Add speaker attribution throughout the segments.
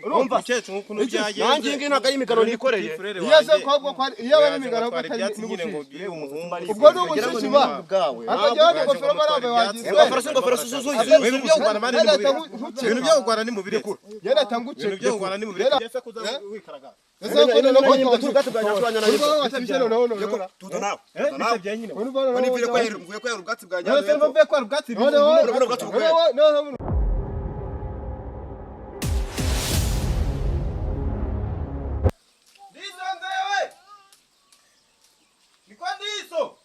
Speaker 1: urumva cece ukuntu byagenze
Speaker 2: nanjye ngi ntaga y'imigano nikoreye
Speaker 1: yese kwabwo kwa iyo bari imigano batari n'ubushije ubwo n'ubushije bwawe akajyana ingofero barabe wagize
Speaker 2: ingofero suzuye
Speaker 1: ibintu byo Rwanda mani ibintu byo Rwanda ni mubiri yera tanguce ibintu byo Rwanda ni mubiri yese kuza wikaraga ese ko no ko turugati bwa nyatwanya nayo batibisheno no
Speaker 2: tutanawe
Speaker 1: bitabye nyine
Speaker 2: bani vile kwa mvuye kwa rugati bwa nyatwanya
Speaker 1: yese mvuye kwa rugati no Niso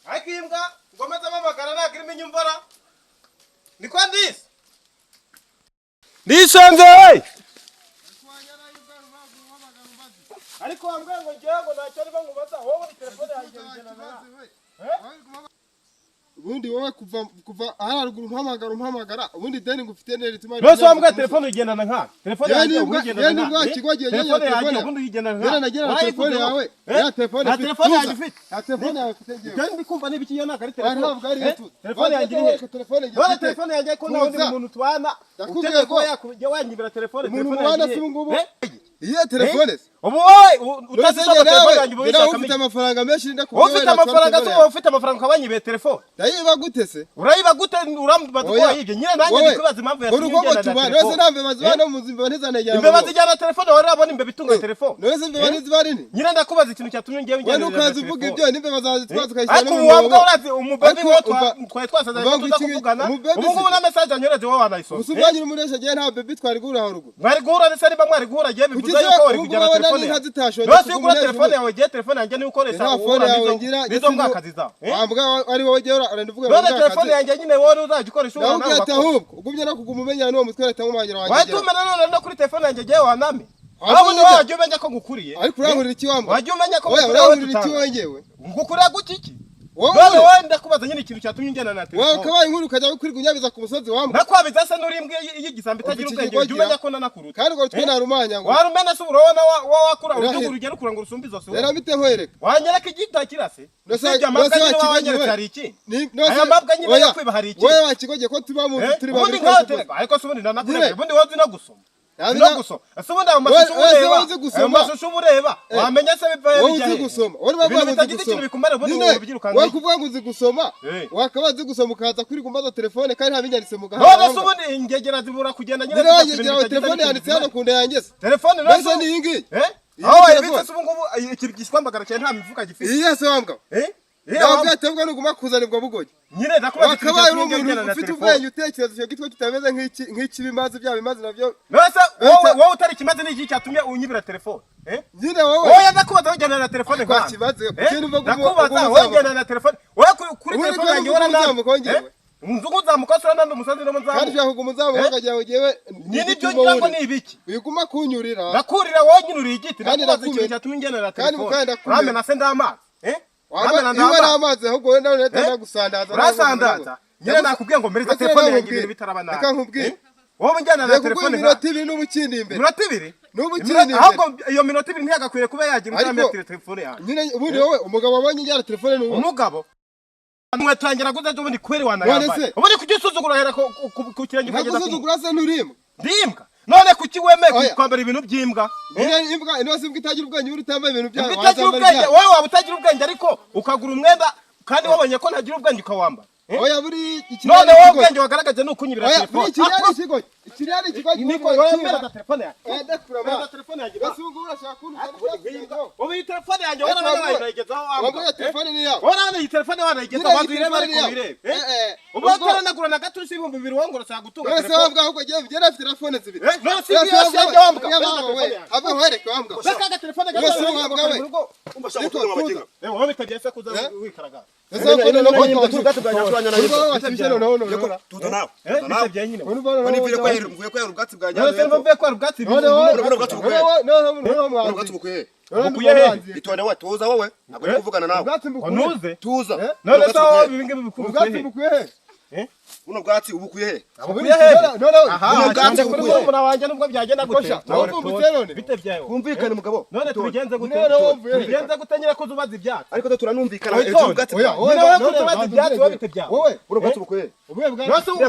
Speaker 1: Akimbwa ngomeza mamagara nakirimo inyumvara Niko ndisi Nisonze we Ariko ambwe ngo ngiye ntacyo ari bangubaza wowe telefone yanjye bigenana
Speaker 3: ubundi wowe kuva haruguru mpamagara ubundi deni ngufite nere tuma
Speaker 1: Rose wambwa telefone igendana nka telefone yanjye ugendana
Speaker 3: nka ngwa kigogiye
Speaker 1: telefone yanjye ubundi igendana nka
Speaker 3: nagera telefone yawe ya telefone
Speaker 1: yanjye ufite
Speaker 3: ya telefone yawe ufite ngiye
Speaker 1: kandi kumva nibikiye naka ari telefone
Speaker 3: ntabwo ari yetu
Speaker 1: telefone yanjye ni telefone yanjye ko nawe ndi umuntu twana
Speaker 3: yakubwiye ko
Speaker 1: yakujya wanyibira telefone
Speaker 3: umuntu mwana si ngubu iyo telefone
Speaker 1: ubu wowe utasaba telefone yanjye ubishaka
Speaker 3: ufite amafaranga menshi ndakubwiye
Speaker 1: ufite amafaranga so ufite amafaranga kabanyibira telefone
Speaker 3: ndayiba gute se
Speaker 1: urayiba gute urambaza ko yibye nyine nanjye ndikubaza impamvu
Speaker 3: yatumye nose ntambe mazibana muzimba ntizanejya
Speaker 1: imbe bazijyana telefone wari abona imbe bitunga telefone
Speaker 3: nose imbe banizibari ni
Speaker 1: nyine ndakubaza ikintu cyatumye ngiye
Speaker 3: njye wenda ukaza uvuga ibyo nimbe bazazitwaza ukayishyira
Speaker 1: ariko wabwa urazi umubebi wo twari twasazanye tuza kuvugana ubu ngubu na message anyoreje wowe wanayisoma
Speaker 3: usubanyira umuresha agiye nta bebi twari guhura haruguru
Speaker 1: bari guhura ndetse niba mwari guhura agiye bivuze yuko wari kujyana telefone yose ugura telefone yawe giye telefone yanjye niyo ukoresha nizo mwakazi zawe
Speaker 3: wambwa ari wowe giye uranduvuga
Speaker 1: none telefone yanjye nyine wowe uzajya ukoresha
Speaker 3: ubu nawe ahubwo ugumye no kuguma umenya n'uwo mutwe leta nk'umwagera wanjye
Speaker 1: watumena none no kuri telefone yanjye giye waname abo ni wajya umenya ko ngukuriye
Speaker 3: ariko urangurira iki wambwa
Speaker 1: wajya umenya ko
Speaker 3: urangurira iki wenyewe
Speaker 1: ngukuriye gukiki none wowe ndakubaza nyine ikintu cyatumye njyana na telefone
Speaker 3: wowe kabaye inkuru ukajya kuri kunyabiza ku musozi wambwa
Speaker 1: nakwabiza se n'urimbwe y'igisambi itagira ubwenge ujya umenya ko nanakuruta
Speaker 3: kandi ngo twe narumanya ngo
Speaker 1: warumena se urabona wakura urutugu rugera kuranga urusumbi zose
Speaker 3: rero bite nkwereka
Speaker 1: wanyereka igita kirase usibye amabwa nyine wanyereka hari iki aya mabwa nyine yo kwiba hari iki
Speaker 3: wowe wakigogiye ko tuba mu turi
Speaker 1: babiri ariko se ubundi nanakureba ubundi wowe uzi no gusoma no gusoma ese ubundi ayo mashusho ureba wamenya se bivaye
Speaker 3: wowe uzi gusoma wowe
Speaker 1: ibintu bitagize ikintu bikumara ubundi wowe bigirukanze
Speaker 3: wowe kuvuga ngo uzi gusoma wakaba uzi gusoma ukaza kuri kumbaza telefone kandi nta binyanditse mu gahanga
Speaker 1: none se ubundi ingegera zibura kugenda nyine
Speaker 3: telefone yanditse hano ku nda yanjye se
Speaker 1: telefone
Speaker 3: nose ni iyi ngiyi
Speaker 1: aho wayibitse se ubu ngubu iki gishwambagara cyane nta mifuka gifite
Speaker 3: iya se wambwa ntabwo yatebwa n'uguma kuzanirwa bugoye
Speaker 1: nyine ndakubaza
Speaker 3: wakabaye uri umuntu ufite ubwenge utekereza icyo gitwe kitameze nk'ikibimazi bya bimazi navyo
Speaker 1: nose wowe utari kimaze n'iki cyatumye unyibira telefone
Speaker 3: nyine wowe
Speaker 1: ndakubaza wajyana na telefone
Speaker 3: kwa kibaze
Speaker 1: ndakubaza wajyana na telefone wowe kuri telefone yanjye wara nawe nzugu zamukosora nandi umusazi no munzamu
Speaker 3: kandi cyako umuzamu wakagiye ugiye
Speaker 1: nyine ibyo ngira ngo ni ibiki
Speaker 3: uyiguma kunyurira
Speaker 1: nakurira wowe nyinuriye igiti ndakubaza ikintu cyatumye njyana na telefone rame na senda amazi
Speaker 3: niba n'amazi ahubwo wenda neta gusandaza
Speaker 1: urasandaza nyine nakubwiye ngo mpereza telefone yanjye ibintu bitaraba nabi
Speaker 3: reka nkubwiye
Speaker 1: wowe njyana na telefone
Speaker 3: minota 2 n'ubukindi imbere
Speaker 1: minota 2
Speaker 3: n'ubukindi imbere
Speaker 1: ahubwo iyo minota 2 ntiyagakwiriye kuba yagira utametire telefone yanjye
Speaker 3: nyine ubundi wowe umugabo wabonye njyana telefone n'uwo
Speaker 1: umugabo mwetangira guza ubundi kweri wanayambaye ubundi kujisuzugura hera ku kirenge
Speaker 3: ukageza kugusuzugura se nturimwe
Speaker 1: ndimbwa none kuki wemeye kwambara ibintu by'imbwa
Speaker 3: imbwa inose imbwa itagira ubwenge uri utambaye ibintu byawe
Speaker 1: utagira ubwenge wowe waba utagira ubwenge ariko ukagura umwenda kandi wabonye ko ntagira ubwenge ukawambara
Speaker 3: oya buri
Speaker 1: none wowe ubwenge wagaragaje ni ukunyibira telefone
Speaker 3: ikirari ikigo
Speaker 1: niko wemera telefone yanjye
Speaker 3: ndakura
Speaker 1: telefone yanjye
Speaker 3: basi ubu urashaka kuntu
Speaker 1: wowe iyi telefone yanjye warayigezaho
Speaker 3: wambaye telefone ni yawe
Speaker 1: waraana iyi telefone warayigezaho bantu irebe ko birebe ubu ataranagura na gato ibihumbi 2 wongora saa gutunga
Speaker 3: telefone ese wambwa ahubwo giye afite telefone zibiri
Speaker 1: none si yose wambwa
Speaker 3: aba wereke wambwa
Speaker 1: baka telefone gato
Speaker 3: wambwa we
Speaker 2: umba shaka kutunga amakinga
Speaker 1: wowe bitagese kuza wikaraga
Speaker 3: ese ko no
Speaker 2: ko turugati bwa nyatwanya
Speaker 3: nayo
Speaker 2: tutanawe
Speaker 1: bitabye nyine
Speaker 2: bani vile kwa mvuye kwa rugati bwa
Speaker 1: nyatwanya none se mvuye kwa rugati
Speaker 2: rugati bukuye itone wa tuza wowe ntabwo kuvugana nawe
Speaker 1: onuze
Speaker 2: tuza
Speaker 1: none se wowe ibinge
Speaker 3: bukuye
Speaker 2: uno bwatsi ubukuye he
Speaker 1: abukuye he
Speaker 3: aha
Speaker 1: kandi kuri murumuna wanjye nubwo byagenda gute bitebyaye
Speaker 2: kumvikane mugabo
Speaker 1: none tubigenze gute tubigenze gute nyine ko zubaza ibyatsi
Speaker 2: ariko turanumvikana ejo bwatsi
Speaker 1: wowe kuzubaza ibyatsi wowe bitebyaye
Speaker 3: wowe
Speaker 2: uno bwatsi bukuye
Speaker 3: ubuye bwa
Speaker 1: nose wowe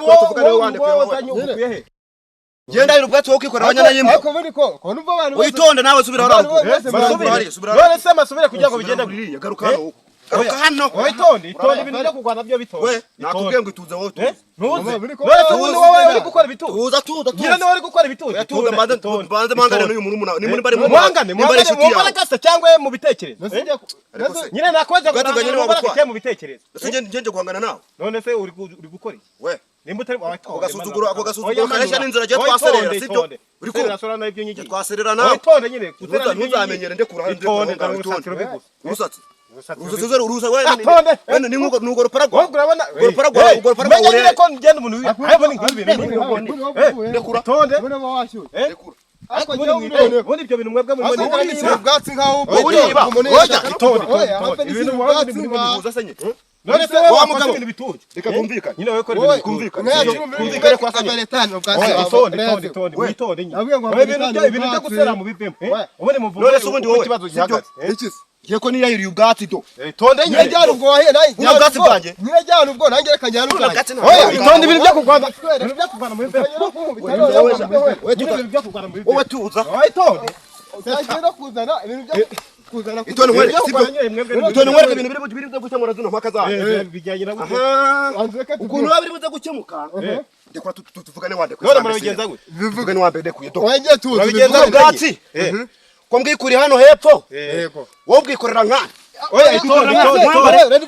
Speaker 1: ubukuye he
Speaker 2: genda iri ubwatsi wo kwikorera abanyana yimwe
Speaker 3: ariko muri ko numva abantu
Speaker 2: witonde nawe subira haraho
Speaker 1: none se masubire kugira ngo bigende
Speaker 2: guriya garuka hano
Speaker 1: witonde ibintu byo kugwana byo bitonde
Speaker 2: we nakubwiye ngo ituze wowe tuze
Speaker 1: none wowe uri gukora ibituza
Speaker 2: tuza
Speaker 1: nyine nawe uri gukora ibituza
Speaker 2: tuza banze mangane n'uyu murumuna ni muri bari mu
Speaker 1: mwangane mwangane cyangwa mu bitekerezo nyine nakoze ngo mu bitekerezo
Speaker 2: nje guhangana nawe
Speaker 1: none se uri gukora iki
Speaker 2: we
Speaker 1: nimba utari
Speaker 2: ako gasuzuguro karesha n'inzira je twaserera sibyo uri ko
Speaker 1: twaserera ibyo nyigi
Speaker 2: twaserera nawe
Speaker 1: witonde nyine
Speaker 2: ntuzamenyere nde kurahande urusatsi urusa wene ni nugo ruparagwa
Speaker 1: urabona
Speaker 2: ruparagwa
Speaker 1: nyine ko ngenda umuntu ayabona ibintu
Speaker 2: ndekura
Speaker 1: tonde
Speaker 2: ndekura
Speaker 3: ariko
Speaker 1: ubundi ibyo bintu mwebwe muri
Speaker 3: ubwatsi nkaho
Speaker 2: uriba
Speaker 1: oya itonde
Speaker 3: ibintu mwabandi
Speaker 2: bihuza senye
Speaker 1: none se wowe
Speaker 2: wamugabo
Speaker 1: ibintu bituje
Speaker 2: reka kumvikana
Speaker 1: nyine wowe kora ibintu
Speaker 3: kumvikana kwa sanye
Speaker 1: tonde witonde nyine ibintu byo gusera mu bivemo ubundi muvuga
Speaker 2: none se ubundi wowe
Speaker 1: ikibazo gihagaze
Speaker 2: Giye ko niyayiri ubwatsi do.
Speaker 1: Tonde nyine
Speaker 3: njyana ubwo wahiye nayi.
Speaker 2: Buno bwatsi bwanje.
Speaker 3: Nyine njyana ubwo nange reka njyana ubwo.
Speaker 1: Oya itonde ibintu byo kugwana. Ibintu byo kugwana mu bivemo. Ibintu byo kugwana mu bivemo.
Speaker 2: Wowe tuza.
Speaker 1: Oya itonde.
Speaker 3: Cyangwa kuzana ibintu byo kuzana
Speaker 2: itonde mwere itonde mwere ibintu biri byo gukemura zino mpaka za
Speaker 1: bijyanye na
Speaker 3: gute
Speaker 2: ukuntu babiri buza gukemuka ndekora tuvugane wande
Speaker 1: none murabigenza gute
Speaker 2: bivugane wambe ndekuye do
Speaker 3: wenge tuzi
Speaker 1: bigenza
Speaker 2: ubwatsi ko mbwikuri hano hepfo wowe bwikorera nkana
Speaker 1: oya itonde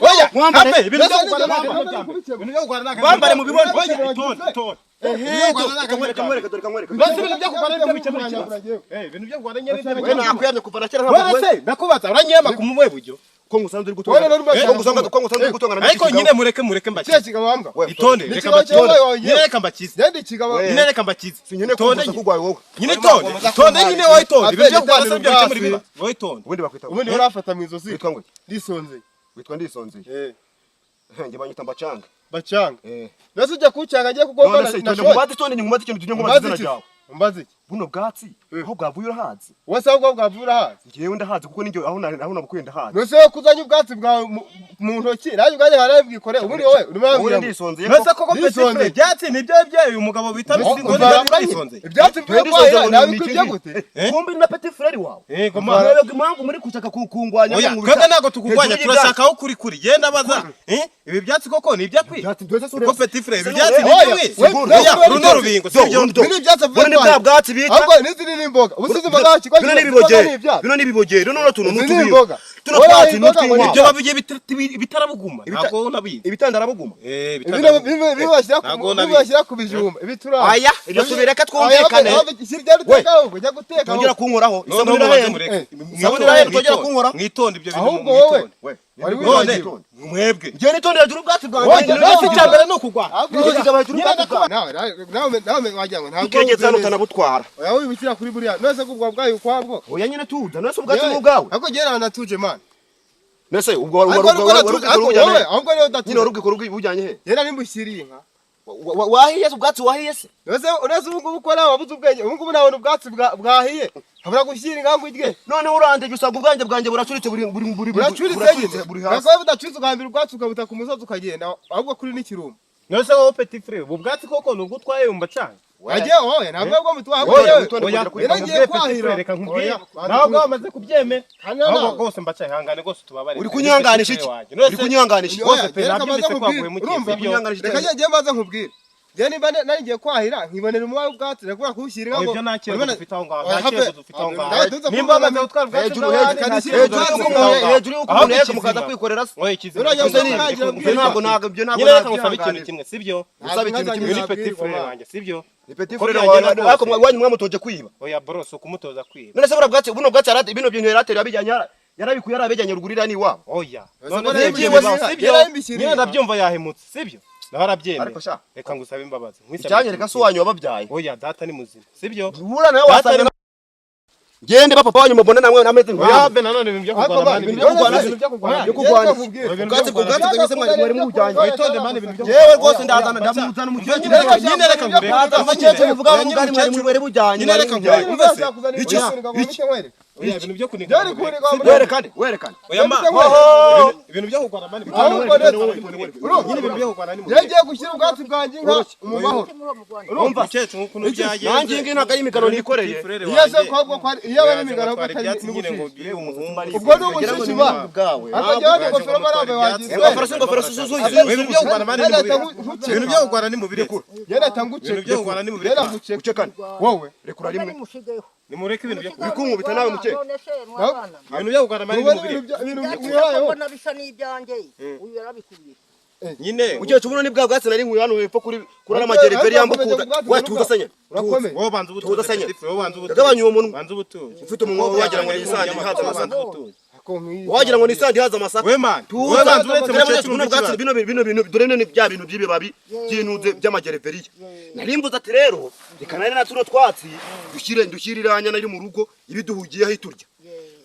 Speaker 1: oya mwambare ibintu byo kugwana mwambare mu bibondo oya itonde nakubaza uranyema ku muwe buryo
Speaker 2: ko ngusanzwe uri gutongana
Speaker 1: ariko nyine mureke mbakize itonde reka mbakize nyine reka mbakize
Speaker 2: itonde
Speaker 1: nyine itonde nyine wowe itonde ibyo byo kugwana byo bikemura ibiba wowe itonde
Speaker 3: ubundi urafata mu izosi
Speaker 2: witwa ngo
Speaker 3: ndisonzeye
Speaker 2: witwa ndisonzeye nge banyita mbacanga
Speaker 3: bacanga nase ujya kucyanga ngiye kuko
Speaker 2: mbona nashoye mubati tonde nyumubati kintu tunyo ngomazi zina jawe
Speaker 3: umbazi
Speaker 2: buno bwatsi aho bwavuye urahazi
Speaker 3: wese ahubwo bwavuye urahazi
Speaker 2: ngewe ndahazi kuko ninjye aho nabukuye ndahazi
Speaker 3: nose kuzanya ubwatsi bwa mu ntoki naje ubwanye harabwikore ubundi wowe urimo
Speaker 2: ndisonzeye
Speaker 1: nose koko mbisonze byatsi nibyo uyu mugabo bita ngo ndisonze
Speaker 3: ibyatsi byo kwahira nawe kwibye gute
Speaker 2: kumbi na petit frère wawe
Speaker 1: yego
Speaker 2: ma nawe impamvu muri kushaka kungwanya
Speaker 1: oya kwega nago tukugwanya turashaka aho kuri genda baza ibi byatsi koko ni ibya kwi ko petit frère ibi byatsi ni oya runo rubingo sibyo
Speaker 3: ni byatsi
Speaker 2: bwa bwatsi bita
Speaker 3: ahubwo nizini n'imboga ubusizi imboga kiko
Speaker 2: bino ni bibogeye runo tuntu n'utubiyo tuno twatsi n'utwinywa
Speaker 1: ibyo babigiye bitarabuguma ntabwo nabizi
Speaker 2: ibitandarabuguma
Speaker 3: bibashyira ku bijumba ibitura
Speaker 2: aya ibyo tubireka twumvikane tongera kunkoraho isabune irahenda tongera kunkoraho
Speaker 1: mwitonde ibyo bintu
Speaker 3: ahubwo wowe
Speaker 1: none mwebwe
Speaker 2: ngiye nitondera juru ubwatsi bwanjye
Speaker 1: cyambere no kugwa
Speaker 3: nawe wagira ngo ntabwo
Speaker 2: ukegeza hano utanabutwara
Speaker 3: oya wibikira kuri buriya nose kubwa bwayo kwabwo
Speaker 2: oya nyine tuza nose ubwatsi n'ubwawe
Speaker 3: ariko gera natuje man
Speaker 2: nese ubwo
Speaker 3: ahubwo rero datuje
Speaker 2: nyine warubwiko rubujyanye he
Speaker 3: yera nimbushyiriye inka
Speaker 2: wahiye ubwatsi wahiye se
Speaker 3: nose ubu ngubu ukora wabuze ubwenge ubu ngubu nabona ubwatsi bwahiye habura gushyira inka ngo irye
Speaker 2: noneho urandeje usanga ubwanjye bwanjye buracuritse buri hasi
Speaker 3: nakora budacuritse ugahambira ubwatsi ukabuta ku musozi ukagenda ahubwo kuri n'ikirumba
Speaker 1: nose wowe petit frère ubu bwatsi koko nubwo utwaye umba cyane
Speaker 3: wagiye wowe ntabwo bwo mutwaye
Speaker 1: yaragiye kwahira reka nkubwiye ntabwo wamaze kubyemera ntabwo rwose mbaca ihangane rwose tubabare
Speaker 2: uri kunyanganisha iki uri kunyanganisha
Speaker 1: rwose pe nabyumvise kwaguye mu kintu
Speaker 3: reka ngiye maze nkubwire Jeni bane nari ngiye kwahira nkibonera umwa ubwatsi nakura kuwushyira ngo
Speaker 1: ibyo nakira dufite aho ngaho nakira dufite aho ngaho nimba bamaze gutwara ubwatsi
Speaker 2: hejuru y'uko mukaza kwikorera ntabwo ibyo ntabwo
Speaker 1: nyine musaba ikintu kimwe sibyo
Speaker 2: musaba ikintu kimwe
Speaker 1: ni petit frère wanjye sibyo
Speaker 2: ni petit frère wanjye ariko wanyu mwamutoje kwiba
Speaker 1: oya bros ukumutoza kwiba
Speaker 2: none se bura bwatsi buno bwatsi arate bino bintu yaratera yabijyanye yarabikuye yarabejyanye rugurira ni wabo
Speaker 1: oya none sibyo nyine ndabyumva yahemutse sibyo Naharabyemeye reka ngusaba imbabazi
Speaker 2: icyanye reka so wanyu wababyaye
Speaker 1: oya data ni muzima sibyo
Speaker 2: bura nawe wasanga gende papa wanyu mubone namwe nameze
Speaker 1: ngo yabe nanone ibintu byo
Speaker 2: kugwana ubwatsi bwageze mwari mu bujyanye
Speaker 1: witonde mane ibintu byo
Speaker 2: yewe rwose ndazana ndamuzana mu cyonyi
Speaker 1: nyine reka ngure
Speaker 2: avuga muvuga ngo mwari bujyanye
Speaker 1: nyine reka ngure
Speaker 3: iki
Speaker 1: oya ibintu byo kuniga
Speaker 2: werekane
Speaker 1: oya ma ibintu byo kugwana mani nyine ibintu byo kugwana ni
Speaker 3: yagiye gushyira ubwatsi bwanjye inka mu mahoro
Speaker 1: urumva cece ukuntu byagenze
Speaker 2: nanjye ingi ntago ari imigano nikoreye
Speaker 3: iyo se kwabwo kwari iyo bari imigano ko atari
Speaker 1: nyine ngo bire umuhumba
Speaker 3: ubwo ni ubushishima akajya ingofero barabe wagize
Speaker 2: ingofero suzuye
Speaker 1: ibintu byo kugwana mani ibintu byo kugwana ni mubire
Speaker 3: yera tanguce
Speaker 1: ibintu byo kugwana ni mubire
Speaker 2: ucekane
Speaker 3: wowe
Speaker 2: rekura rimwe
Speaker 1: nimureke ibintu byo
Speaker 2: bikunkubita nawe muke
Speaker 1: ibintu byo kugwana mani ni mubire
Speaker 3: ibintu mwihayeho
Speaker 4: bisa n'ibyanjye uyu yarabikubye
Speaker 1: nyine
Speaker 2: ugiye tubona ni bwa bwatsi nari nkuye hano hepfo kuri amagereveri yambukuda we tuzasenye
Speaker 3: urakomeye
Speaker 1: wowe banza ubutuze
Speaker 2: tuzasenye
Speaker 1: wowe banza ubutuze
Speaker 2: gabanya uwo muntu
Speaker 1: banza ubutuze
Speaker 2: ufite umunwa wagira ngo ni isandi haza amasaka
Speaker 3: ako nk'iyi
Speaker 2: wagira ngo ni isandi haza amasaka
Speaker 1: we man wowe banza uretse mukecuru
Speaker 2: buno bwatsi bino bintu dore ni bya bintu by'ibibabi by'inuze by'amagereveri narimbuza ati rero reka nari na tuno twatsi dushyirira nari mu rugo ibiduhugiye aho iturya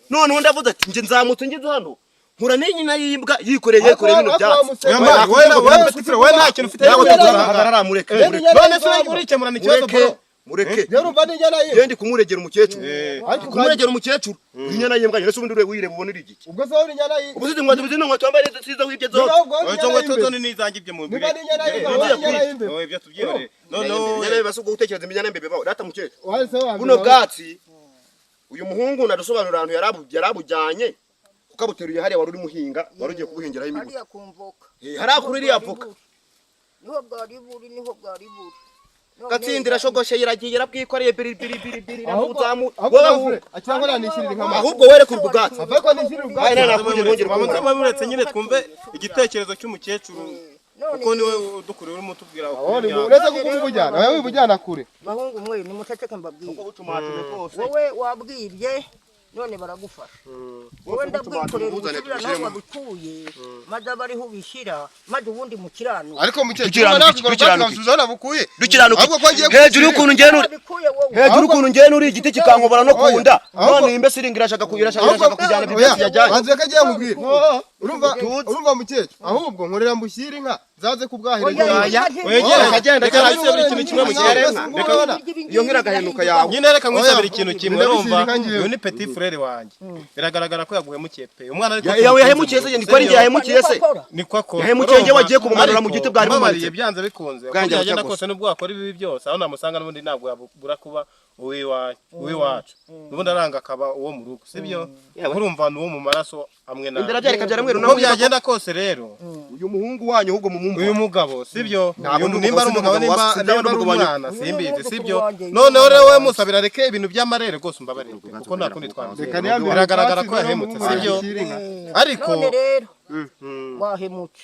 Speaker 2: noneho ndavuze ati nje nzamutse ngeze hano nkura n'inyina y'imbwa yikoreye bino byatsi
Speaker 1: we nta kintu ufite
Speaker 2: hagarara mureke
Speaker 1: none se urikemurana ikibazo bro
Speaker 2: mureke
Speaker 3: rero mba n'inyana ye
Speaker 2: yendi kumuregera umukecuru kumuregera umukecuru inyana y'imbwa nyine se ubundi wireba ubonera igiki
Speaker 3: ubwo se uri inyana ye
Speaker 2: ubuzizi ngo tubizino ngo twambaye siza wibye zo
Speaker 1: cyo nizange ibyo mu
Speaker 3: niba n'inyana ye
Speaker 1: oye ibyo tubyibore
Speaker 2: none basubwo gutekereza iminyana mbebe bawo data mukecuru
Speaker 3: wahise wambira
Speaker 2: buno bwatsi uyu muhungu nadusobanurira ahantu yarabujyanye ukabuteruye hariya wari uri muhinga wari ugiye kubuhingiraho imibuto
Speaker 4: hariya kumvoka
Speaker 2: harakuri iriya voka
Speaker 4: niho bwari buri
Speaker 2: gatsindira shogoshe iragiye yarabwikoreye biri
Speaker 3: cyangwa nanishyirira inka
Speaker 2: ahubwo wereka urwo bwatsi
Speaker 3: aveko nishyirira ubwatsi
Speaker 1: bamuretse nyine twumve igitekerezo cy'umukecuru kuko niwe udukuriye urimo utubwira
Speaker 3: uretse kuko umubujyana wowe wibujyana kure
Speaker 4: bahungu mwe nimuceceke mbabwire wowe wabwibye none baragufasha wowe ndabwikorera ubusubira naho wabituye maze aba ariho ubishyira maze ubundi mu kirano
Speaker 3: ariko mukecuru bukuye
Speaker 2: dukiranuka hejuru y'ukuntu ngenura igiti kikankobora no kunda none imbese irashaka kujyana ibyo yajyanye
Speaker 3: banze kagiye nkubwira urumva mukecuru ahubwo nkorera mbushyire inka zaze kubwahira
Speaker 1: wegera kagenda cyabisabira ikintu kimwe mu kirenga
Speaker 2: iyo nkira gahenuka yawe
Speaker 1: nyine reka nkwisabira ikintu kimwe urumva uyu ni petit frère wanjye biragaragara ko yaguhemukiye pe umwana ariko
Speaker 2: yawe yahemukiye se ndiko ari yahemukiye se
Speaker 1: niko akora
Speaker 2: yahemukiye nge wagiye kubumanura mu giti bwari
Speaker 1: bumariye byanze bikunze kandi yagenda kose nubwo akora ibi byose aho namusanga n'ubundi ntabwo yabura kuba uwiwacu n'ubundi aranga akaba uwo mu rugo sibyo urumva n'uwo mu maraso amwe nawe
Speaker 2: indera byari kabyara mweru
Speaker 1: naho byagenda kose rero
Speaker 2: uyu muhungu wanyu ahubwo mumumva
Speaker 1: uyu mugabo sibyo nimba ari umugabo nimba ari umwana simbizi sibyo noneho rero we musabira reke ibintu by'amarere rwose umbabarire kuko nta kundi twamuze biragaragara ko yahemutse sibyo ariko
Speaker 4: wahemutse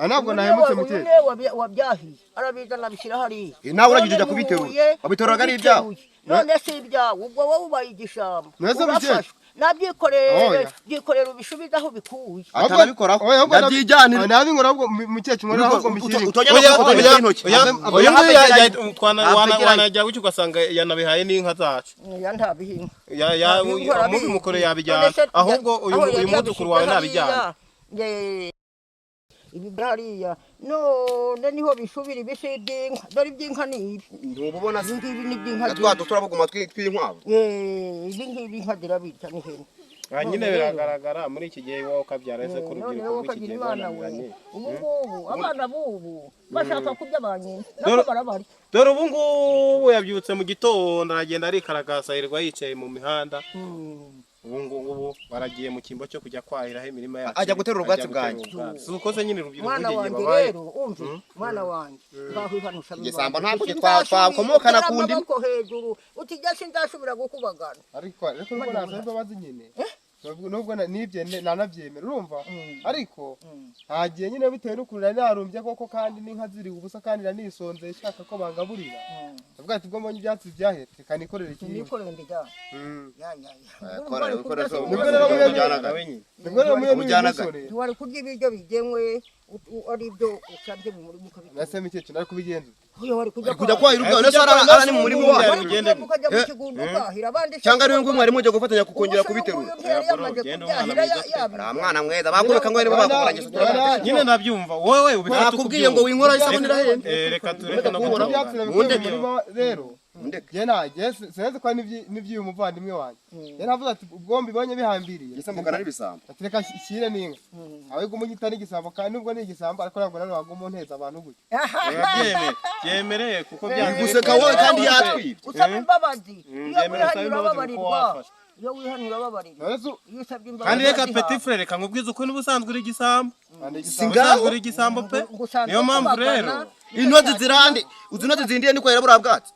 Speaker 3: ntabwo nahemutse mukecuru
Speaker 4: wabyahiye arabizana abishyira hariya
Speaker 2: nawe uragije ujya kubiterura wabiteruraga ari ibyawe
Speaker 4: none si ibyawe ubwo wowe ubaye igishamba
Speaker 3: urafashwe
Speaker 4: nabyikorera ubisubize aho bikuye
Speaker 2: atanabikoraho ndabyijyanira
Speaker 3: nabingora ahubwo mukecuru muri ahubwo mbishyire
Speaker 1: uyu nguyu wanajya gutyo ugasanga yanabihaye n'inka zacu mubimukoreye yabijyana ahubwo uyu mwuzukuru wawe ntabijyana
Speaker 4: ibi hariya none niho bisubira ibisi by'inka dore iby'inka ni ibi
Speaker 2: ntububona se
Speaker 4: ibi ni iby'inka
Speaker 2: twa turabuguma tw'inkwavu
Speaker 4: ibi ngibi inka zirabirya n'ihene
Speaker 1: nyine biragaragara muri iki gihe wowe ukabyara ese ku rubyiruko rw'iki gihe bananiranye
Speaker 4: ubu abana b'ubu bashaka kurya ba nyina nabo barabari
Speaker 1: dore ubu ngubu yabyutse mu gitondo aragenda arikaragasa yirirwa yicaye mu mihanda ubu ngubu baragiye mu kimbo cyo kujya kwahiraho imirima yacu
Speaker 2: ajya guterura ubwatsi bwanjye
Speaker 1: si ukoze nyine urubyiruko
Speaker 4: mwana
Speaker 1: rw'igihe
Speaker 4: wanjye
Speaker 1: babaye
Speaker 4: rero umve mwana wanjye ngaho ihanusha
Speaker 2: igisamba ntabwo twakomokana ku ndi
Speaker 4: hejuru utijya sinzashobora gukubagana
Speaker 3: ariko nubwo nasanzwe bazi nyine nubwo nibye nanabyemera urumva ariko ntagiye nyine bitewe n'ukuntu nari narumbye koko kandi n'inka ziri ubusa kandi nanisonze ishaka ko bangaburira ndavuga ati ubwo mbonye ibyatsi byahetse kanikorera ikintu
Speaker 4: nikorera ndijyana
Speaker 3: nibwo rero mumusore
Speaker 4: wari kurya ibiryo bigenwe ari ibyo ucabye mu murimo ukabikora
Speaker 3: nase mukecuru nari kubigenza
Speaker 2: kujya kwahira ubwawe nese arani mu murimo wawe cyangwa ari we ngo mwari mujya gufatanya kukongera kubiterura mwana mweza bakureka ngo aribo bakurangiza
Speaker 1: nyine nabyumva wowe ubifata
Speaker 2: nakubwiye ngo winkora isabune irahenda
Speaker 1: reka tureke no kubura
Speaker 3: rero sinzi ko n'iby'uyu muvandimwe wanjye yari avuze ati ubwo mbibonye bihambiriye
Speaker 2: igisambo kana n'ibisambo
Speaker 3: ati reka shyire n'inka ahubwo umunyita n'igisambo kandi nubwo ni igisambo ariko ntabwo rero waguma unteza abantu gutya
Speaker 1: byemereye kuko
Speaker 2: guseka wowe kandi yatwibye
Speaker 4: usaba imbabazi iyo wihanira babarirwa iyo usabye imbabazi
Speaker 1: kandi reka petit frere reka nkubwize uko n'ubusanzwe uri igisambo
Speaker 2: singaho
Speaker 1: uri igisambo pe niyo mpamvu rero
Speaker 2: intozi zirande uzi intozi zindiye niko yera burabwatsi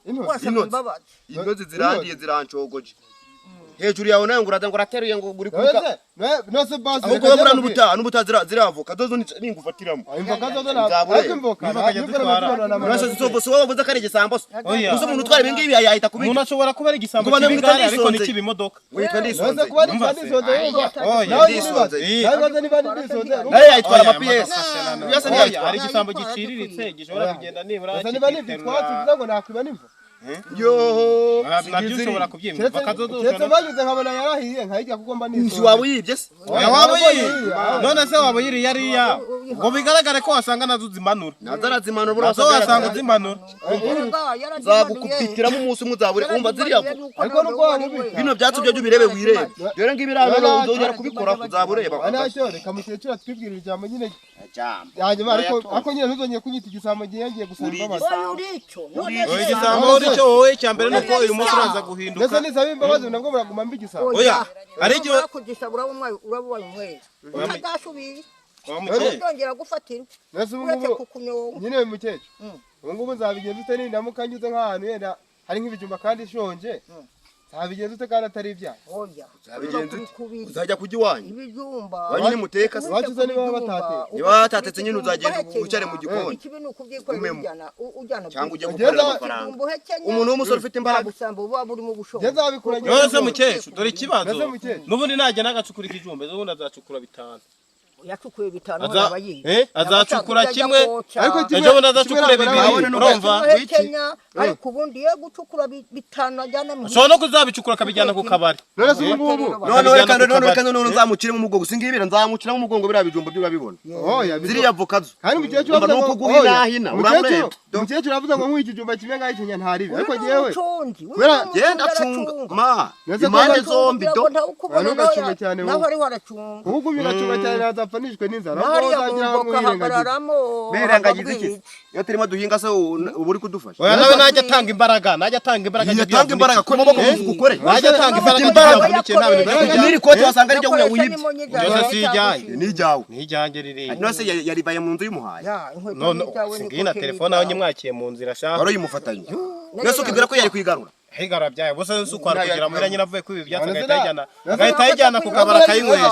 Speaker 2: intozi zirandiye zirancogoje hejuru yawe nayo nguraza ngo rateruye ngo buri kuka
Speaker 3: nose base
Speaker 2: ahubwo we burana n'ubutaha ziravuka dozo ningufatiramo
Speaker 3: imvoka zozo ntabwo imvoka
Speaker 2: nose zisobo so wowe buza kare igisambo gusa umuntu utwara ibingibi yahita kubika
Speaker 1: umuntu ashobora kuba ari igisambo cy'ibigare ariko nikiba imodoka
Speaker 2: witwa
Speaker 3: nose
Speaker 2: ndisonze
Speaker 3: kuba ndisonze nawe niba ndisonze
Speaker 2: nayo yayitwara amapiyesi byose
Speaker 1: niyo ari igisambo giciriritse gishobora kugenda nibura
Speaker 3: niba n'ibyitwatsi bivuga ngo nakwiba n'imvo
Speaker 2: yo
Speaker 1: nabyo ushobora kubyimba
Speaker 3: keretse banyuze nkabona yarahiye nkayijya kuko mba
Speaker 2: inzu waba uyibye se
Speaker 1: waba uyiriye none se waba uyiriye ariya ngo bigaragare ko wasanga nazo zimanura
Speaker 2: nazarazimanura
Speaker 1: nazo wasanga zimanura
Speaker 2: zagukupitiramo umunsi umwe uzabure umva ziriya
Speaker 3: ariko nuko wabubika
Speaker 2: bino byatsi byo birebe wirebe dore ngibirano uzongera kubikora uzabureba
Speaker 3: anacyo reka mukecuru atwibwirira ijambo nyine hanyuma ariko nyine ntuzongeye kunyita igisambo gihe yagiye gusaba imbabazi
Speaker 1: igisambo uri cyo wowe cyambere nuko uyu munsi uraza guhinduka
Speaker 3: ndetse nisaba imbabazi nabwo muraguma mbi igisambo
Speaker 1: oya ari igihe
Speaker 4: kugisabura urabubaye umwe ntagasubiye
Speaker 1: wamukeye
Speaker 4: yongera gufatirwa
Speaker 3: nese ubu ngubu nyine mukecuru ubu ngubu nzabigenza ute nindamuka nyuze nk'ahantu yenda hari nk'ibijumba kandi ishonje nzabigenza ute kandi atari ibyaha
Speaker 4: oya
Speaker 2: uzajya kujya iwanyu
Speaker 4: ibijumba
Speaker 2: wanyine muteka se
Speaker 3: wacuze niba batatetse
Speaker 2: niba batatetse nyine uzagenda wicare mu gikoni
Speaker 4: ikibi ni ukubyikorera ujyana
Speaker 2: cyangwa ujye gukorera amafaranga umuntu w'umusore ufite imbaraga
Speaker 3: nzabikuranye
Speaker 1: yose mukecuru dore ikibazo n'ubundi najya n'agacukura ikijumba n'ubundi azacukura 5
Speaker 4: yacukuye 5 abayiye
Speaker 1: azacukura kimwe ejo bundi azacukura 2 urumva
Speaker 4: ariko ubundi ye gucukura 5 ajyana mu
Speaker 1: so no kuzabicukura kabijyana ku kabari
Speaker 3: none se ubu
Speaker 2: none nzamucire mu mugongo singibira nzamucira mu mugongo bira bijumba byo babibona
Speaker 3: oya
Speaker 2: ziriya vokazo
Speaker 3: kandi mukecuru
Speaker 2: avuga nuko guhirahina uramureba
Speaker 3: mukecuru avuga ngo nk'ikijumba kimwe ngahitinya ntaribe ariko jewe
Speaker 2: kubera genda cunga ma impande zombi do
Speaker 3: nugacunga cyane
Speaker 4: naho ari waracunga
Speaker 3: ubwo biracunga cyane nazapfanishwe n'inzara
Speaker 2: birengagize iki iyo turimo duhinga se ubu uri kudufasha
Speaker 1: oya nawe najya atanga imbaraga
Speaker 2: yatanga imbaraga ku maboko gukore
Speaker 1: najya atanga imbaraga
Speaker 2: n'iri kote wasanga ari ryo wiyibye
Speaker 1: byose si ijyanye
Speaker 2: n'ijyange
Speaker 1: riri
Speaker 2: nose yaribaye mu nzu y'umuhaye
Speaker 1: none ngina telefone aho nyimwakiye mu nzira shaka
Speaker 2: waro yimufatanye nose ukibwira ko yari kwigarura
Speaker 1: higara byaye bose n'ukwara kugira muhira nyina avuye kwibi byatsi agahita yijyana ku kabara kayinywesha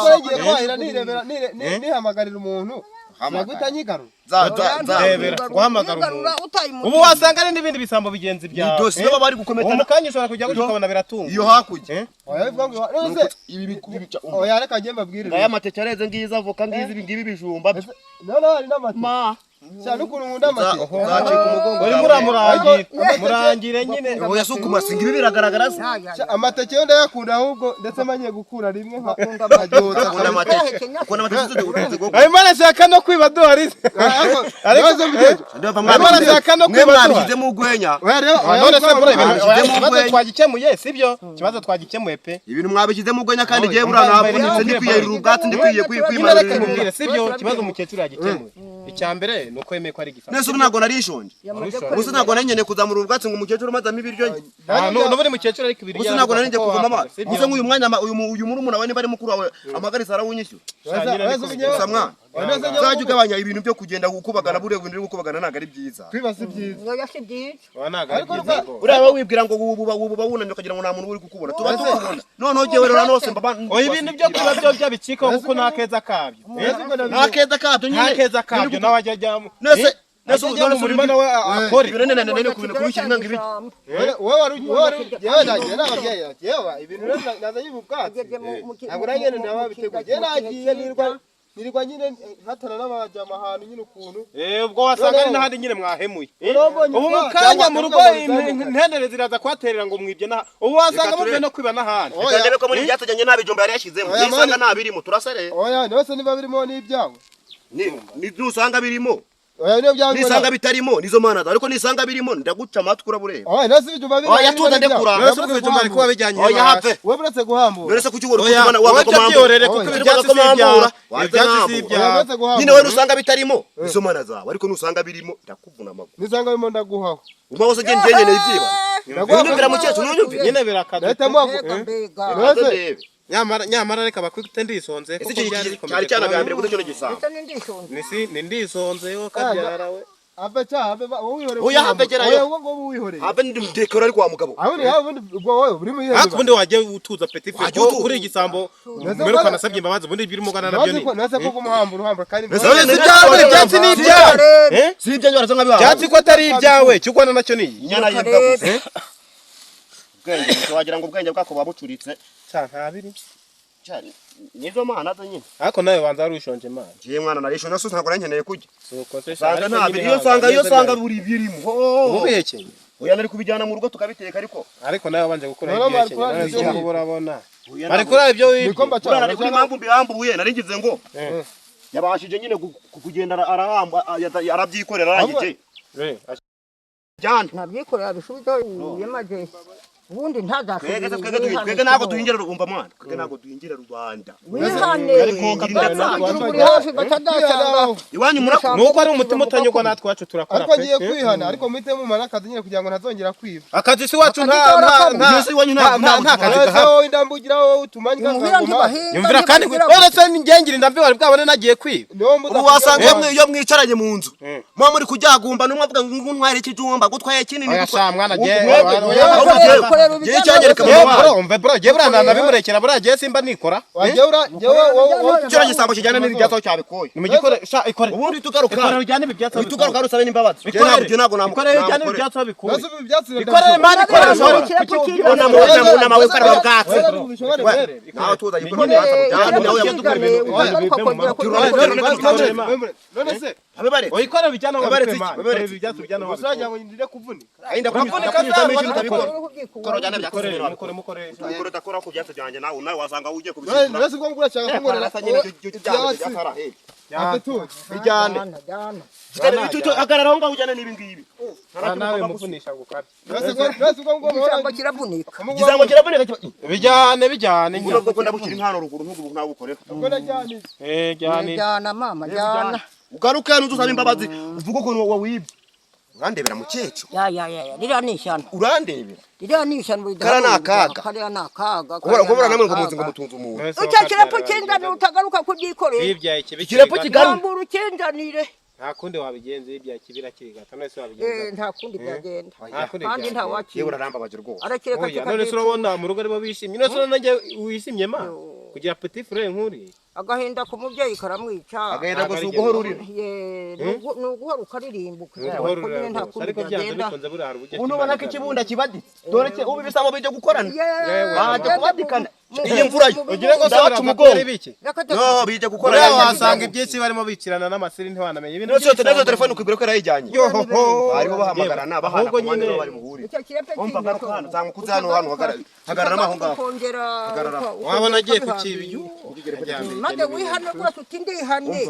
Speaker 3: nihamagarira umuntu naguta nyigarura
Speaker 1: guhamagara umuntu ubu wasanga ari n'ibindi bisambo bigenzi byawe
Speaker 2: dose baba bari gukometana
Speaker 1: umukanya ushobora kujya ukabona biratunga
Speaker 2: iyo hakujya
Speaker 3: oya bivuga ngo nose ibi oya reka njye mbabwirire
Speaker 2: aya mateke areze ngiza avoka ngizi ibingibi bijumba
Speaker 3: none hari n'amateke cyane ukuntu nkunda amateke
Speaker 2: zacika umugongo
Speaker 1: uri murangire nyine
Speaker 2: oya suku masinga ibi biragaragara se
Speaker 3: amateke yo ndayakunda ahubwo ndetse manye gukura rimwe nkakunda
Speaker 2: amateke
Speaker 1: ayo mana shaka no kwiba duharize
Speaker 2: ariko
Speaker 1: arashaka no kwiba
Speaker 2: mwabishizemo ugwenya
Speaker 1: none se bure ikibazo twagikemuye sibyo ikibazo twagikemuye pe
Speaker 2: ibintu mwabishizemo ugwenya kandi giye burana havunitse ndikwiyerura ubwatsi ndikwiye
Speaker 1: kwimarira sibyo ikibazo umukecuru yagikemuye icyambere nuko yemeye ko ari gifa
Speaker 2: nese ntabwo narishonje gusa ntabwo nanyene kuzamura ubwatsi ngo umukecuru mazamo ibiryo
Speaker 1: n'ubundi mukecuru ariko ibiryo
Speaker 2: gusa ntabwo narinje kuvoma amazi gusa nk'uyu mwanya uyu murumuna we niba ari mukuru wawe amagarisa arawunyishyura gusa mwana uzajya ugabanya ibintu byo kugenda gukubagana buriya ibintu byo gukubagana ntabwo ari byiza
Speaker 3: kwiba si byiza
Speaker 2: uraba wibwira ngo ubu wunamye ukagira ngo nta muntu uri kukubona tuba tukubona noneho jewe rero nose
Speaker 1: oya ibintu byo kuba byo byabicikaho kuko nta keza kabyo
Speaker 2: nta keza kabyo nyine
Speaker 1: nta keza kabyo nawe ajya ajyamo
Speaker 2: nese
Speaker 1: none umurima nawe akora
Speaker 2: ibintu nene kubintu kubishyira inanga ibiki
Speaker 3: wowe wari yewe nagiye n'ababyeyi yewe ibintu nazanye ubwatsi ntabwo nanjye nababiteguye nagiye nirwa nyine hatana n'abajyama ahantu nyine ukuntu
Speaker 1: ubwo wasanga ari n'ahandi nyine mwahemuye ubu mukanya mu rugo intendere ziraza kuhaterera ngo mwibye ubu wasanga muvuye no kwiba n'ahandi
Speaker 2: ndebe ko muri byatajyanye nta bijumba yari yashyizemo nisanga nta birimo turasare
Speaker 3: oya nose niba birimo n'ibyawe
Speaker 2: nusanga birimo
Speaker 3: oya niyo byangora
Speaker 2: nisanga bitarimo nizo mana ariko nisanga birimo ndaguca amatwi urabureba
Speaker 3: oya nasi bijuma biri
Speaker 2: oya tuza ndekura
Speaker 1: Nose ubijuma ari kuba bijyanye
Speaker 2: oya have
Speaker 3: wowe buretse guhambura
Speaker 2: None se kuki ugora
Speaker 1: Oya,
Speaker 2: kuzimana
Speaker 1: wowe
Speaker 2: wanga
Speaker 1: byorere
Speaker 2: komamba
Speaker 1: kuko ibyatsi si ibyawe ibyatsi si ibyawe
Speaker 2: nyine wowe nusanga bitarimo nizo mana zawe ariko nusanga birimo ndakuvuna amaguru
Speaker 3: nisanga bimo ndaguhaho
Speaker 2: uma wose gende ngenye ibyiba unyumvira mukecuru unyumvira
Speaker 1: nyine birakadutse
Speaker 3: leta mwago
Speaker 4: mbega
Speaker 2: maze ndebe
Speaker 1: nyamara reka bakwite ndisonze
Speaker 2: ese
Speaker 1: kuko
Speaker 2: icyo
Speaker 1: byari
Speaker 2: cyari cyanagambire kuko cyo gisanga
Speaker 4: ese nindishonje
Speaker 1: ni ndisonze yo kabyarawe
Speaker 3: abe cha abe wowe wihore
Speaker 2: Oya, habe gerayo.
Speaker 3: oya wowe wihore
Speaker 2: habe ndi mutekero ari kwa mugabo
Speaker 3: abone yawe ubwo wowe uri mu
Speaker 1: hati ubundi wajya utuza petit frere
Speaker 2: Wajya utuza.
Speaker 1: kuri igisambo mbere nasabye imbabazi ubundi biri mugana nabyo ni
Speaker 3: nase ko kumuhambura kandi
Speaker 2: None
Speaker 1: si ibyawe ibyatsi ni ibyawe
Speaker 2: si ibyo nyora zonga bibaho
Speaker 1: ibyatsi ko atari ibyawe cyukwana nacyo ni
Speaker 2: inyana yibwa gusa ubwenge wagira ngo ubwenge bwako babucuritse
Speaker 1: cya ntabiri
Speaker 2: cyane nizo mana zo nyine
Speaker 1: ariko nawe wanza wari ushonje imana
Speaker 2: ngiye mwana narisho naso ntabwo nankeneye kurya
Speaker 1: nuko se
Speaker 2: sanga ntabiri iyo sanga buri birimo
Speaker 1: ubihekeye
Speaker 2: oya nari kubijyana mu rugo tukabiteka ariko
Speaker 1: nawe wabanje gukora
Speaker 3: None
Speaker 1: ibyo
Speaker 3: bari
Speaker 1: none
Speaker 3: kurara
Speaker 1: ubu
Speaker 3: ibyo
Speaker 1: urabona bari kurara ibyo
Speaker 3: niko
Speaker 1: wibye
Speaker 3: mbaca
Speaker 2: urana kuri mpamvu mbihambuye nari ngize ngo yabashije nyine kugenda arahamba arabyikorera arangije cyane
Speaker 4: nabyikorera bisubizo yemaje ubundi ntazasubire
Speaker 2: twege ntabwo duhingira rubumba mwana twege ntabwo duhingira rubanda
Speaker 4: wihane uri hafi batadasanga
Speaker 2: iwanyu
Speaker 1: nuko ari umutima utanyurwa natwe wacu turakora
Speaker 3: ariko ngiye kwihana ariko muhite mumara akazi nyine kugira ngo ntazongera kwiba
Speaker 1: akazi si wacu nta kazi
Speaker 3: ese
Speaker 1: gahaba
Speaker 3: wowe indambugira wowe utumanye
Speaker 4: imuhira
Speaker 3: kangoma
Speaker 4: ntibahinga
Speaker 1: yumvira kandi uretse n'ingengira indambi wari bwabone nagiye kwiba
Speaker 3: niwo muza
Speaker 2: ubu wasanga iyo mwicaranye mu nzu muba muri kujyagumba n'umwe avuga ngo ntware ikijumba gutwaye kinini
Speaker 1: oya sha mwana umve bro je burana nabimurekera buragiye simba nikora
Speaker 2: kino gisambo kijyana n'ibyatsi cyabikoye
Speaker 1: nimugikore sha ikore
Speaker 2: ubundi tugaruka
Speaker 1: ikore bijyane ibyatsi
Speaker 2: tugaruka rusaba n'imbabazi
Speaker 1: ntabwo ikore bijyane ibyatsi bikuye
Speaker 3: nasubi ibyatsi
Speaker 1: ikore mani ikore
Speaker 2: ubona mawe karaba bwatsi nawe tuza yikora nawe yamutukura
Speaker 3: none se
Speaker 2: abebare
Speaker 1: ikore bijyane
Speaker 2: Babaretse
Speaker 1: ikore
Speaker 2: babaretse.
Speaker 1: ibyatsi bijyane
Speaker 3: usajya ngo ndire kuvuni
Speaker 2: ainda
Speaker 1: mukore
Speaker 2: dakora ku byatsi byanjye nawe wasanga ugiye
Speaker 3: none se ngo ngura cyangwa ngora apetu
Speaker 2: bijyane agararaho ngaho ujyane n'ibi ngibi
Speaker 1: nawe mufunisha gukara
Speaker 3: none se ngo
Speaker 4: igisambo kiravunika
Speaker 2: igisambo kiraboneka
Speaker 1: bijyane
Speaker 2: ubwo ko ndabukira impano ruguru ntugu ntabukorera
Speaker 3: ngo najyane
Speaker 1: jyane
Speaker 4: jyana mama jyana
Speaker 2: ugaruka nuzusaba imbabazi uvuga ukuntu wawibye urandebera mukecuru
Speaker 4: ya ririya ni ishyano
Speaker 2: urandebera
Speaker 4: ririya ni ishyano
Speaker 2: Kariya ni akaga.
Speaker 4: kariya ni akaga
Speaker 2: kubura namwe ngo muzi ngo mutunze umuntu
Speaker 4: icyo kirepo cy'inzanire utagaruka kubyikorera
Speaker 1: bibyaye kibi
Speaker 2: Ikirepo kigaruka.
Speaker 4: yambura ucyinzanire
Speaker 1: nta kundi wabigenza ibyaye kibira kirigata none se wabigenza
Speaker 4: nta kundi byagenda
Speaker 1: nta kundi
Speaker 4: kandi nta
Speaker 2: yewe
Speaker 4: wakira
Speaker 2: urarambabaje rwose
Speaker 4: arakireka
Speaker 1: oya none se urabona mu rugo aribo bishimye none se urabona wishimye ma kugira petit frère nkuri
Speaker 4: agahinda ku mubyeyi karamwica
Speaker 2: agahera ngo si uguhora urira
Speaker 4: ni uguhora ukaririmba
Speaker 1: Uruhorera
Speaker 4: nta
Speaker 1: rwose,
Speaker 4: kundi
Speaker 1: ariko byanze
Speaker 4: byagenda
Speaker 1: bikunze buriya hari uburyo
Speaker 2: ubu ubona ko ikibunda kibaditse dore ubu ibisabo bijya gukorana
Speaker 1: Yewe.
Speaker 2: bajya kubadikana iyi mvura
Speaker 1: ugira ngo
Speaker 2: ndabaca umugongo
Speaker 1: biki
Speaker 2: no bijya gukora
Speaker 1: uriya wasanga iby'isi barimo bicirana n'amasiri ntiwanamenye ibintu
Speaker 2: nose yote nazo telefone ukibwira ko yarayijyanye
Speaker 1: yohoho
Speaker 2: bariho bahamagarana bahana
Speaker 1: ahubwo
Speaker 2: ku mwanya
Speaker 1: nyine-
Speaker 2: bari buhurire
Speaker 4: icyo kirepe
Speaker 2: umva garuka hano cyangwa ukuze hano hagarara aho ngaho Hagarara.
Speaker 1: wabona agiye ku kibi
Speaker 4: maze wihane rwose uti ndihane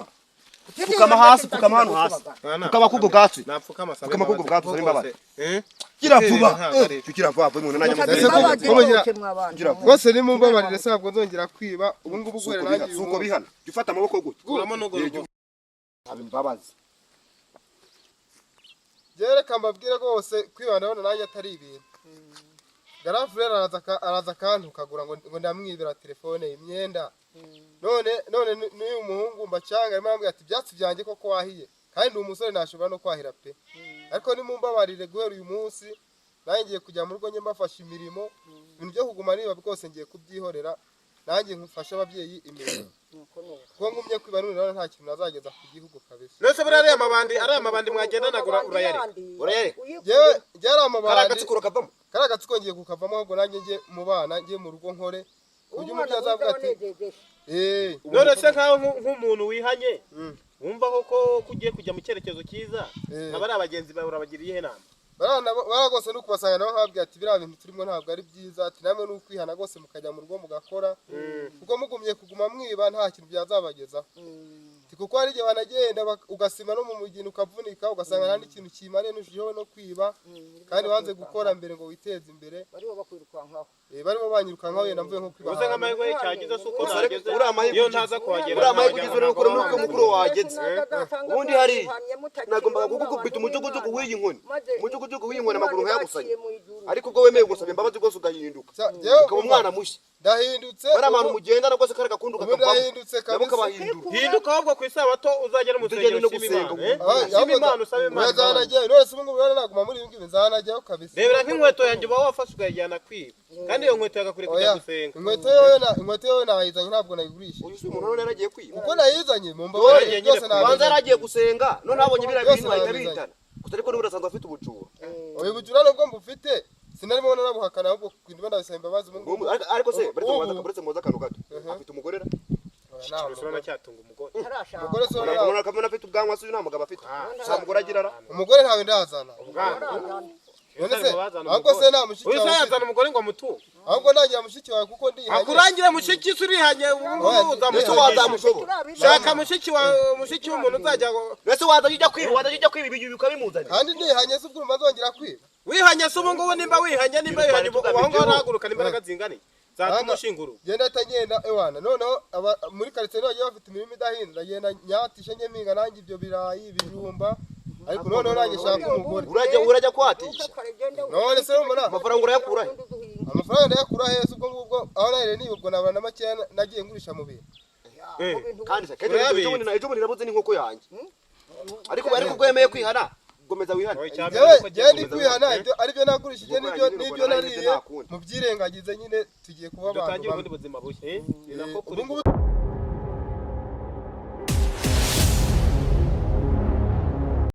Speaker 2: pfukama hasi pfukama hano hasi pfukama kubwo bwatsi
Speaker 1: napfukama sabe
Speaker 2: Pfukama kubwo bwatsi, usaba imbabazi.
Speaker 1: eh
Speaker 2: gira
Speaker 1: Eh,
Speaker 2: vuba
Speaker 1: ntabwo ari-
Speaker 2: gira vuba umuntu najya
Speaker 3: Ese ko-
Speaker 2: mu
Speaker 3: ko bagira-
Speaker 2: gira vuba
Speaker 3: bose nimumbabarire se ntabwo nzongera kwiba ubu ngubu guhera nanjye
Speaker 2: suko bihana jya ufata amaboko gutya
Speaker 1: kuramo no gurugo
Speaker 2: haba imbabazi
Speaker 3: byereka mbabwire rwose kwibana none nanjye atari ibintu garafurere araza akantukagura ngo ndamwibira telefone imyenda none n'uyu muhungu mbacanga arimo arambwira ati ibyatsi byanjye koko wahiye kandi ni umusore ntashobora no kwahira pe ariko nimumbabarire guhera uyu munsi nanjye ngiye kujya mu rugo njye mbafasha imirimo ibintu byo kuguma niba rwose ngiye kubyihorera nanjye nkufashe ababyeyi imirimo kuko ngumye kwiba none rero nta kintu nazageza ku gihugu kabisa
Speaker 1: nese buriya ariya mabandi mwagendanagura urayareka
Speaker 3: yewe ryari
Speaker 2: kari
Speaker 3: amabandi
Speaker 2: agatsiko kavamo
Speaker 3: kari agatsiko ngiye kukavamo ahubwo nanjye njye mu bana njye mu rugo nkore ujye umubyeyi azavuga ati
Speaker 1: none se nkaho nk'umuntu wihanye wumva ko ugiye kujya mu cyerekezo cyiza aba ari abagenzi bawe urabagiriye inama
Speaker 3: bara rwose ni ukubasanga nabo nkababwira ati biriya bintu turimo ntabwo ari byiza ati namwe ni ukwihana rwose mukajya mu rugo mugakora kuko mugumye kuguma mwiba nta kintu byazabagezaho kuko hari igihe banagenda ugasima no mu mugina ukavunika ugasanga nta n'ikintu kimariye nushijeho no kwiba kandi wanze gukora mbere ngo witeze imbere
Speaker 4: bariho bakwirukankaho
Speaker 3: barimo banyirukankaho yenda mvuye nko kwiba
Speaker 1: uze nk'amahirwe y'icyagize suko nageze
Speaker 2: uri amahirwe
Speaker 1: iyo ntaza kuhagera
Speaker 2: uri amahirwe ugize n'ukuri nuko mukuru wageze ubundi hari nagombaga kugukubita umujugujugu w'iyi nkoni umujugujugu w'iyi nkoni amaguru nkayagusanya ariko ubwo wemeye gusaba imbabazi rwose ugahinduka ukaba umwana mushya
Speaker 3: ndahindutse
Speaker 2: bari abantu mugendana rwose kare gakunduka
Speaker 3: ndahindutse kabisa
Speaker 1: hinduka ahubwo ku isabato uzagera mu
Speaker 2: Tugende no
Speaker 1: rusengero
Speaker 2: gusenga.
Speaker 1: shima Imana usabe Imana
Speaker 3: nzanajyayo none se ubungubu rero naguma muri ibi ngibi nzanajyayo kabisa
Speaker 1: rebera nk'inkweto yanjye uba wafashe ukayijyana kwiba kandi iyo nkweto yagakwiye kujya gusenga
Speaker 3: inkweto yewe nayizanye ntabwo nayigurisha
Speaker 2: uyu si umuntu none yaragiye kwiba
Speaker 3: kuko nayizanye mu mbabare byose
Speaker 2: banza yaragiye gusenga none abonye biriya bintu ahita bitana gusa ariko n'ubu urasanzwe afite ubujura
Speaker 3: uyu bujura nubwo mbufite sinarimo nabuhakana ahubwo kwindwa ndabisaba imbabazi
Speaker 2: ariko se buretse muza akantu gato afite umugore ra
Speaker 1: urabona cyatunga umugore
Speaker 3: umugore se
Speaker 2: umuntu akamena afite ubwanwa se uyu nta mugabo afite nta mugore agira ra
Speaker 3: umugore ntawe ndazana none se ahubwo se nta mushiki
Speaker 1: uyu
Speaker 3: wawe
Speaker 1: yazana umugore ngo amutunge
Speaker 3: ahubwo nagira mushiki wawe kuko ndihanye
Speaker 1: akurangire mushiki se urihanye
Speaker 2: mbese wazamushobora
Speaker 1: shaka mushiki w'umuntu uzajya
Speaker 2: mbese wazajya kwiba ibintu bikabimuzanira
Speaker 3: kandi ndihanye se ubwo mazongera kwiba
Speaker 1: wihanye se ubu ngubu nimba wihanye aho ngaho nahagurukana imbaraga zinganiye zatuma ushingura
Speaker 3: genda atagenda ewana noneho muri karitsiye bagiye bafite imirimo idahinda ndagenda nyatisha njye mpinga nanjye ibyo birayi ibijumba ariko noneho nanjye shaka umugore
Speaker 2: urajya kwatisha
Speaker 3: none se rumuna
Speaker 2: amafaranga urayakura he
Speaker 3: amafaranga ndayakura heza ubwo ngubwo aho nahere nibwo nabona na makeya nagiye ngurisha mu bintu
Speaker 2: kandi se ejo bundi nabuze n'inkoko yanjye ariko ubwo yemeye kwihana gomeza wihane
Speaker 3: jewe ndi kwihana aribyo nagurishije n'ibyo nariye mu byirengagize nyine tugiye kuba abantu
Speaker 1: dutangira ubundi buzima bushya